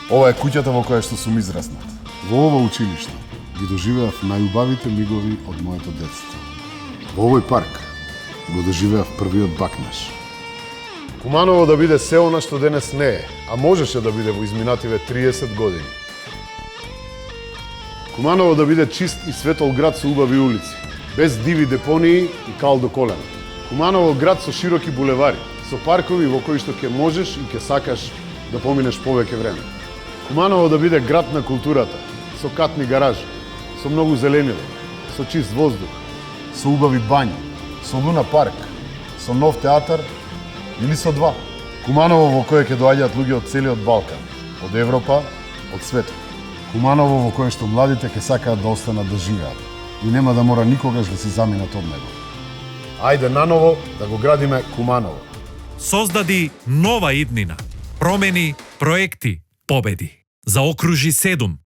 Ова е куќата во која што сум израснат. Во ова училиште ги доживеав најубавите мигови од моето детство. Во овој парк го доживеав првиот бакнеш. Куманово да биде се она што денес не е, а можеше да биде во изминативе 30 години. Куманово да биде чист и светол град со убави улици, без диви депонии и кал до колена. Куманово град со широки булевари, со паркови во кои што ќе можеш и ќе сакаш да поминеш повеќе време. Куманово да биде град на културата, со катни гаражи, со многу зеленило, со чист воздух, со убави бањи, со луна парк, со нов театар или со два. Куманово во кое ќе доаѓаат луѓе од целиот Балкан, од Европа, од светот. Куманово во кое што младите ќе сакаат да останат да живеат и нема да мора никогаш да се заминат од него. Ајде наново да го градиме Куманово. Создади нова иднина. Промени, проекти, победи. Заокружи 7.